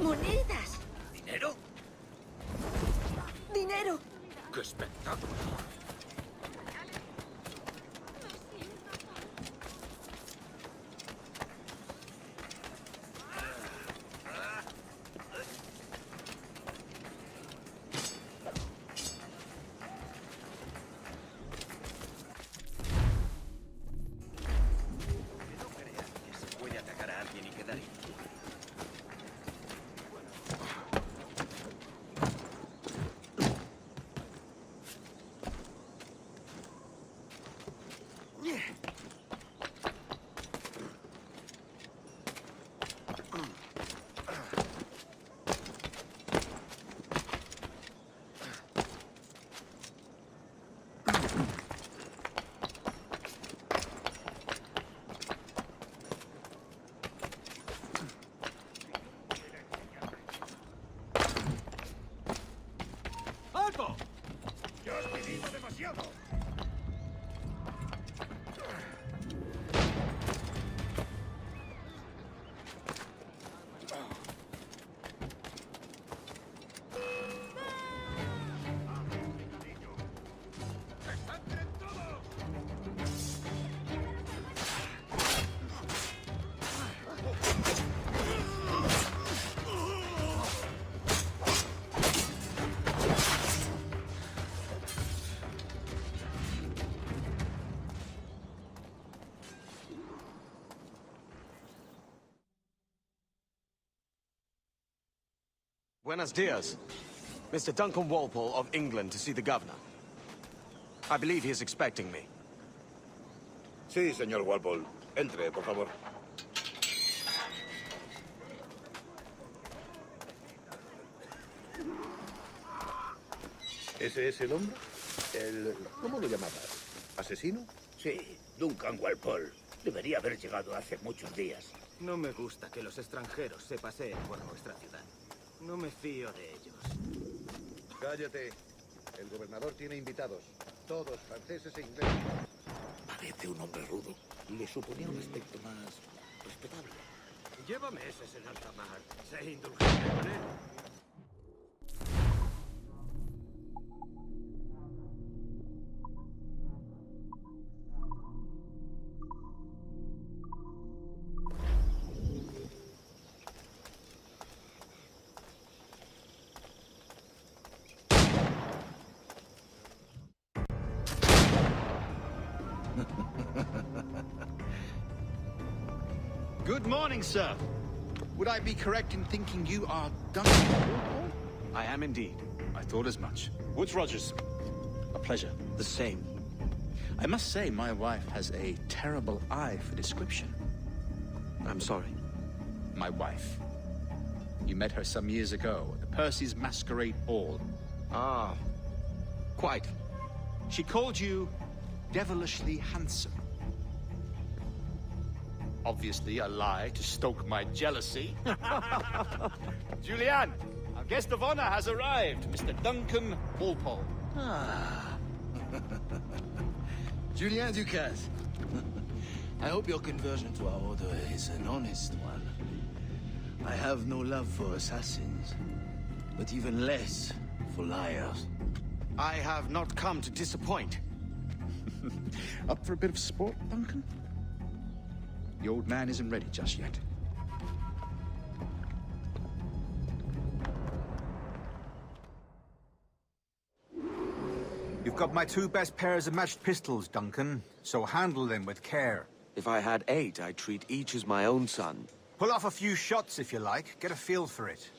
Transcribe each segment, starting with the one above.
¡Monedas! ¿Dinero? ¡Dinero! ¡Qué espectáculo! Buenos dias. Mr. Duncan Walpole of England to see the governor. I believe he is expecting me. Sí, señor Walpole. Entre, por favor. ¿Ese es el hombre? ¿Cómo lo llamabas? ¿Asesino? Sí, Duncan Walpole. Debería haber llegado hace muchos días. No me gusta que los extranjeros se paseen por nuestra ciudad. No me fío de ellos. Cállate. El gobernador tiene invitados. Todos franceses e ingleses. Parece un hombre rudo. Le suponía un aspecto más respetable. Lleva meses en alta mar. Sé indulgente con él. Good morning, sir. Would I be correct in thinking you are Duncan? I am indeed. I thought as much. Woods Rogers. A pleasure. The same. I must say, my wife has a terrible eye for description. I'm sorry. My wife. You met her some years ago at the Percy's Masquerade Ball. Ah, quite. She called you devilishly handsome. Obviously a lie to stoke my jealousy. Julianne, our guest of honor has arrived, Mr. Duncan Walpole. Ah. Julien Ducasse. I hope your conversion to our order is an honest one. I have no love for assassins, but even less for liars. I have not come to disappoint. Up for a bit of sport, Duncan? The old man isn't ready just yet. You've got my two best pairs of matched pistols, Duncan, so handle them with care. If I had 8, I'd treat each as my own son. Pull off a few shots if you like. Get a feel for it.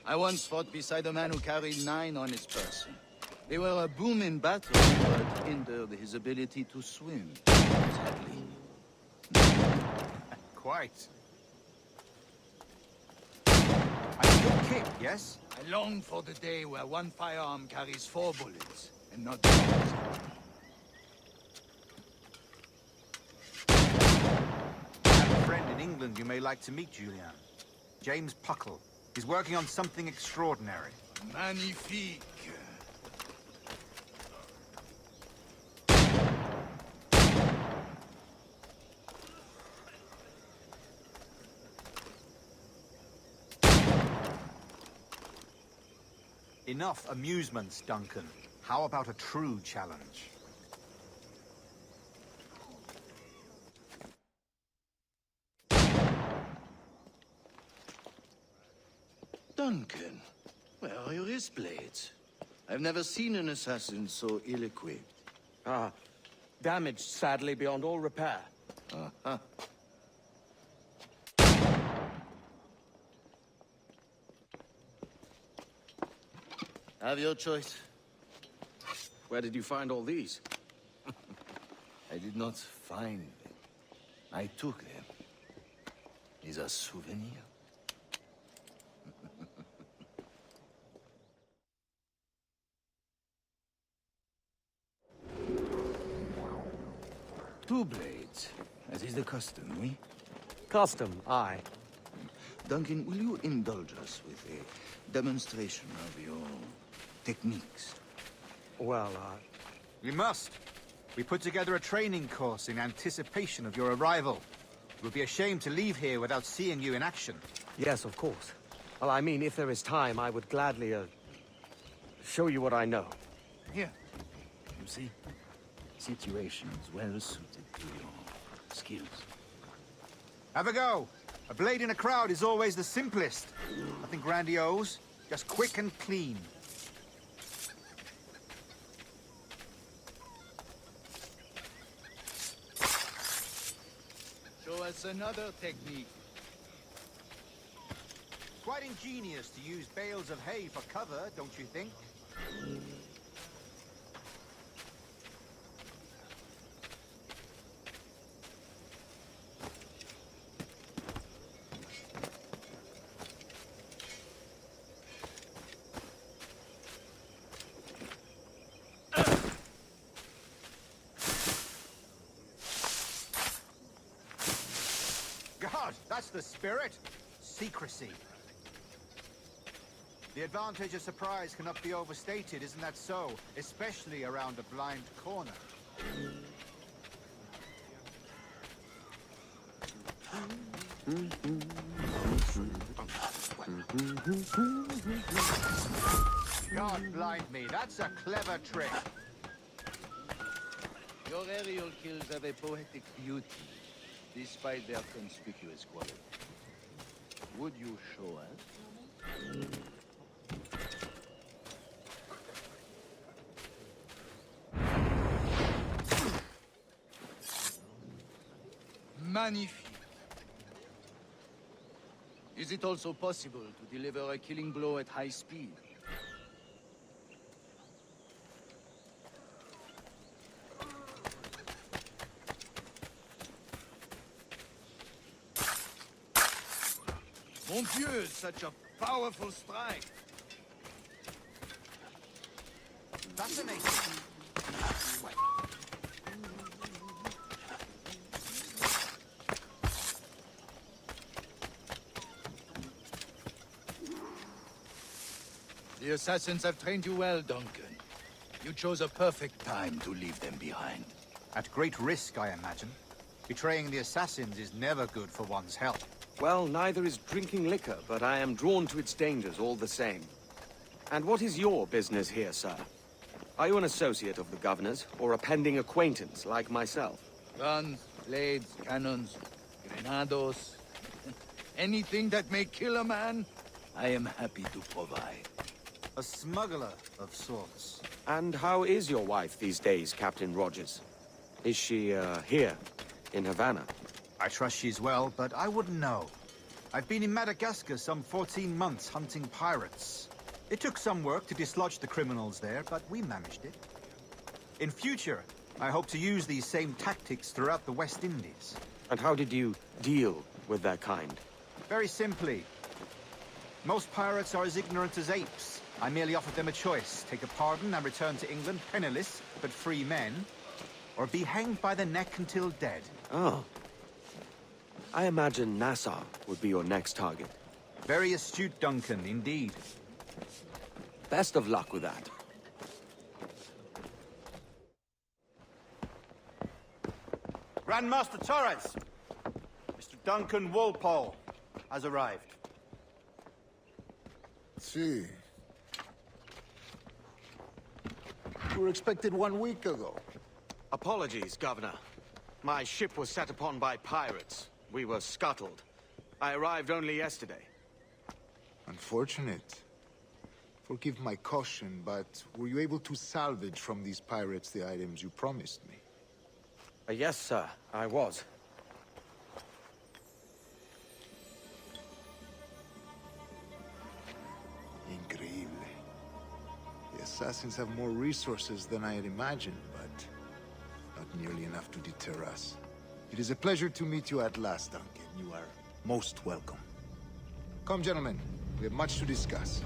I once fought beside a man who carried 9 on his person. They were a boom in battle, but hindered his ability to swim, sadly. Quite. A good kick, yes? I long for the day where one firearm carries 4 bullets, and not the opposite. I have a friend in England you may like to meet, Julian. James Puckle. He's working on something extraordinary. Magnifique. Enough amusements, Duncan. How about a true challenge? Duncan, where are your wrist blades? I've never seen an assassin so ill-equipped. Ah, damaged sadly beyond all repair. Uh-huh. Have your choice. Where did you find all these? I did not find them. I took them. Is a souvenir. Two blades, as is the custom, we? Custom, aye. Duncan, will you indulge us with a demonstration of your techniques? Well, We must. We put together a training course in anticipation of your arrival. It would be a shame to leave here without seeing you in action. yes, of course. Well, I mean, if there is time, I would gladly, show you what I know. Here. You see? Situations well suited to your skills. Have a go. A blade in a crowd is always the simplest. Nothing grandiose, just quick and clean. Show us another technique. Quite ingenious to use bales of hay for cover, don't you think? God, that's the spirit. Secrecy. The advantage of surprise cannot be overstated, isn't that so? Especially around a blind corner. God blind me, that's a clever trick. Your aerial kills have a poetic beauty, despite their conspicuous quality. Would you show us? Magnifique. Is it also possible to deliver a killing blow at high speed? Mon Dieu, such a powerful strike. Fascinating. The assassins have trained you well, Duncan. You chose a perfect time to leave them behind. At great risk, I imagine. Betraying the assassins is never good for one's health. Well, neither is drinking liquor, but I am drawn to its dangers all the same. And what is your business here, sir? Are you an associate of the governor's, or a pending acquaintance like myself? Guns, blades, cannons, grenados. Anything that may kill a man, I am happy to provide. A smuggler of sorts. And how is your wife these days, Captain Rogers? Is she, here, in Havana? I trust she's well, but I wouldn't know. I've been in Madagascar some 14 months hunting pirates. It took some work to dislodge the criminals there, but we managed it. In future, I hope to use these same tactics throughout the West Indies. And how did you deal with their kind? Very simply. Most pirates are as ignorant as apes. I merely offered them a choice. Take a pardon and return to England penniless, but free men. Or be hanged by the neck until dead. Oh. I imagine Nassau would be your next target. Very astute, Duncan, indeed. Best of luck with that. Grandmaster Torres! Mr. Duncan Walpole has arrived. See. You were expected 1 week ago. Apologies, Governor. My ship was set upon by pirates. We were scuttled. I arrived only yesterday. Unfortunate. Forgive my caution, but were you able to salvage from these pirates the items you promised me? Yes, sir, I was. Increíble. The assassins have more resources than I had imagined, but not nearly enough to deter us. It is a pleasure to meet you at last, Duncan. You are most welcome. Come, gentlemen. We have much to discuss.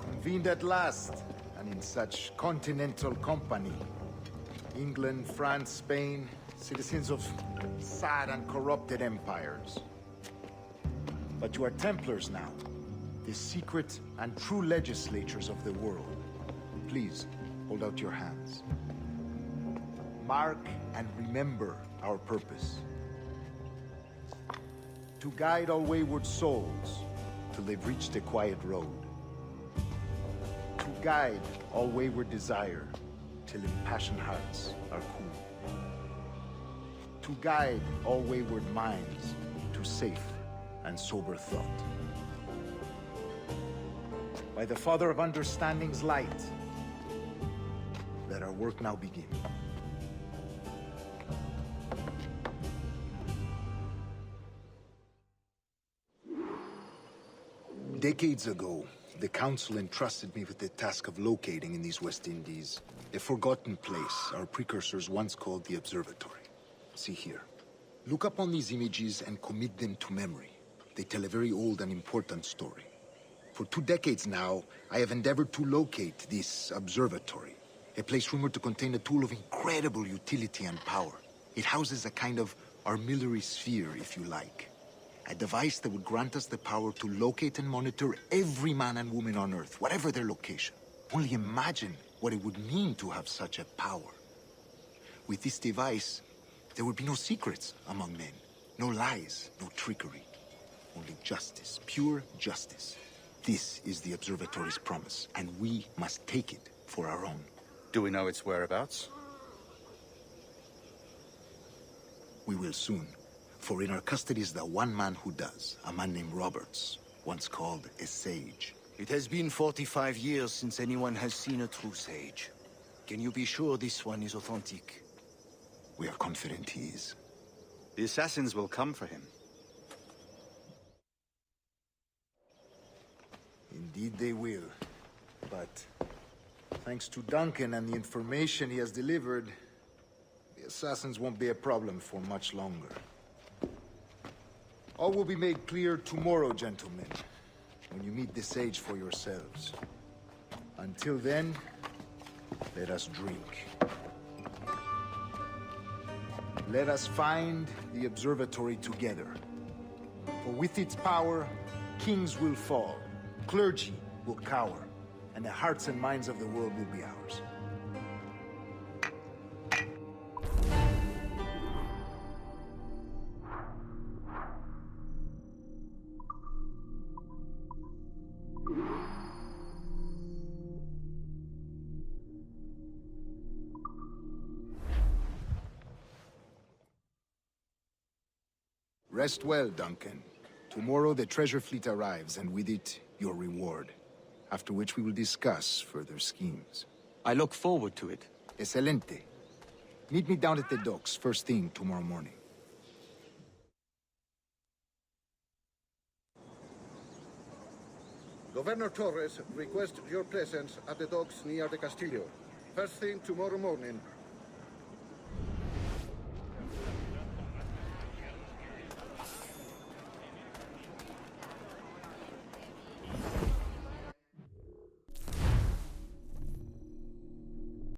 Convened at last, and in such continental company. England, France, Spain, citizens of sad and corrupted empires. But you are Templars now, the secret and true legislators of the world. Please, hold out your hands. Mark and remember our purpose. To guide all wayward souls till they've reached a quiet road. To guide all wayward desire till impassioned hearts are cool. To guide all wayward minds to safe and sober thought. By the Father of Understanding's light, let our work now begin. Decades ago, the Council entrusted me with the task of locating in these West Indies a forgotten place our precursors once called the Observatory. See here. Look up on these images and commit them to memory. They tell a very old and important story. For 2 decades now, I have endeavored to locate this observatory, a place rumored to contain a tool of incredible utility and power. It houses a kind of armillary sphere, if you like. A device that would grant us the power to locate and monitor every man and woman on Earth, whatever their location. Only imagine what it would mean to have such a power. With this device, there would be no secrets among men, no lies, no trickery. Only justice, pure justice. This is the Observatory's promise, and we must take it for our own. Do we know its whereabouts? We will soon. For in our custody is the one man who does, a man named Roberts, once called a sage. It has been 45 years since anyone has seen a true sage. Can you be sure this one is authentic? We are confident he is. The assassins will come for him. Indeed they will. But thanks to Duncan and the information he has delivered, the assassins won't be a problem for much longer. All will be made clear tomorrow, gentlemen, when you meet the sage for yourselves. Until then, let us drink. Let us find the observatory together. For with its power, kings will fall, clergy will cower, and the hearts and minds of the world will be ours. Rest well, Duncan. Tomorrow the treasure fleet arrives, and with it, your reward. After which we will discuss further schemes. I look forward to it. Excelente. Meet me down at the docks first thing tomorrow morning. Governor Torres requests your presence at the docks near the Castillo. First thing tomorrow morning.